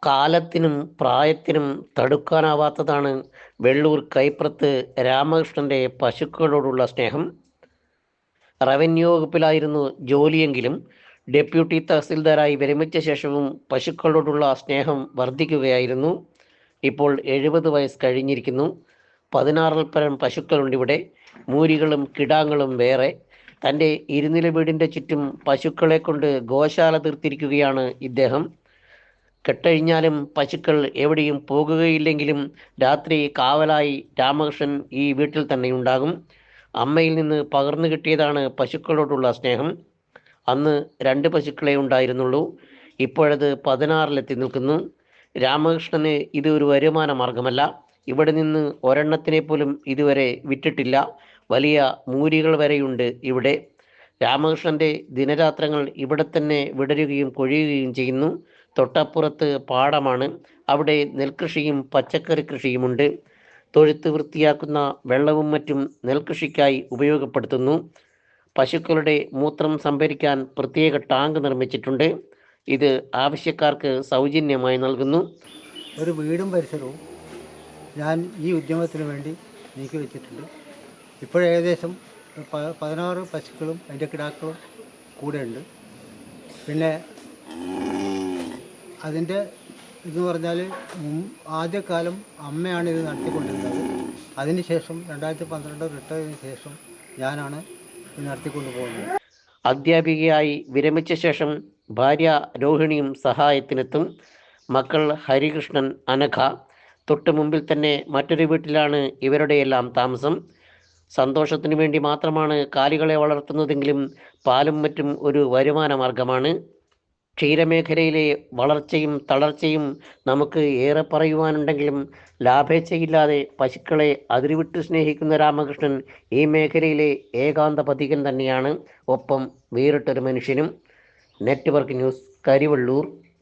കാലത്തിനും പ്രായത്തിനും തടുക്കാനാവാത്തതാണ് വെള്ളൂർ കൈപ്രത്ത് രാമകൃഷ്ണന്റെ പശുക്കളോടുള്ള സ്നേഹം. Revenue വകുപ്പിലായിരുന്നു ജോലിയെങ്കിലും deputy തഹസിൽദാരായി വിരമിച്ച ശേഷവും പശുക്കളോടുള്ള സ്നേഹം വർദ്ധിക്കുകയായിരുന്നു. ഇപ്പോൾ 70 വയസ്സ് കഴിഞ്ഞിരിക്കുന്നു. 16 പരം പശുക്കളുണ്ടിവിടെ. മൂരികളും കിടാങ്ങളും വേറെ. തൻ്റെ ഇരുനില വീടിൻ്റെ ചുറ്റും പശുക്കളെ കൊണ്ട് ഗോശാല തീർത്തിരിക്കുകയാണ് ഇദ്ദേഹം. കെട്ടഴിഞ്ഞാലും പശുക്കൾ എവിടെയും പോകുകയില്ലെങ്കിലും രാത്രി കാവലായി രാമകൃഷ്ണൻ ഈ വീട്ടിൽ തന്നെ ഉണ്ടാകും. അമ്മയിൽ നിന്ന് പകർന്നു കിട്ടിയതാണ് പശുക്കളോടുള്ള സ്നേഹം. അന്ന് 2 പശുക്കളെ ഉണ്ടായിരുന്നുള്ളൂ. ഇപ്പോഴത് 16 നിൽക്കുന്നു. രാമകൃഷ്ണന് ഇത് ഒരു വരുമാന മാർഗമല്ല. ഇവിടെ നിന്ന് ഒരെണ്ണത്തിനെ പോലും ഇതുവരെ വിറ്റിട്ടില്ല. വലിയ മൂരികൾ വരെയുണ്ട് ഇവിടെ. രാമകൃഷ്ണന്റെ ദിനരാത്രങ്ങൾ ഇവിടെ തന്നെ വിടരുകയും കൊഴിയുകയും ചെയ്യുന്നു. തൊട്ടപ്പുറത്ത് പാടമാണ്. അവിടെ നെൽകൃഷിയും പച്ചക്കറി കൃഷിയുമുണ്ട്. തൊഴുത്ത് വൃത്തിയാക്കുന്ന വെള്ളവും മറ്റും നെൽകൃഷിക്കായി ഉപയോഗപ്പെടുത്തുന്നു. പശുക്കളുടെ മൂത്രം സംഭരിക്കാൻ പ്രത്യേക ടാങ്ക് നിർമ്മിച്ചിട്ടുണ്ട്. ഇത് ആവശ്യക്കാർക്ക് സൗജന്യമായി നൽകുന്നു. ഒരു വീടും പരിസരവും ഞാൻ ഈ ഉദ്യമത്തിന് വേണ്ടി നീക്കി വെച്ചിട്ടുണ്ട്. ഇപ്പോഴേകദേശം 16 പശുക്കളും അതിൻ്റെ കിടാക്കളും കൂടെയുണ്ട്. പിന്നെ അതിൻ്റെ ഇതെന്ന് പറഞ്ഞാൽ ആദ്യകാലം അമ്മയാണ് ഇത് നടത്തിക്കൊണ്ടിരുന്നത്. അതിനുശേഷം 2012 റിട്ടയറിന് ശേഷം ഞാനാണ് ഇത് നടത്തിക്കൊണ്ടു പോകുന്നത്. അധ്യാപികയായി വിരമിച്ച ശേഷം ഭാര്യ രോഹിണിയും സഹായത്തിനെത്തും. മക്കൾ ഹരികൃഷ്ണൻ, അനഘ. തൊട്ട് മുമ്പിൽ തന്നെ മറ്റൊരു വീട്ടിലാണ് ഇവരുടെയെല്ലാം താമസം. സന്തോഷത്തിനു വേണ്ടി മാത്രമാണ് കാലികളെ വളർത്തുന്നതെങ്കിലും പാലും മറ്റും ഒരു വരുമാന മാർഗമാണ്. ക്ഷീരമേഖലയിലെ വളർച്ചയും തളർച്ചയും നമുക്ക് ഏറെ പറയുവാനുണ്ടെങ്കിലും ലാഭേച്ഛയില്ലാതെ പശുക്കളെ അതിരുവിട്ട് സ്നേഹിക്കുന്ന രാമകൃഷ്ണൻ ഈ മേഖലയിലെ ഏകാന്ത പഥികൻ തന്നെയാണ്. ഒപ്പം വേറിട്ടൊരു മനുഷ്യനും. Network news, Karivellur.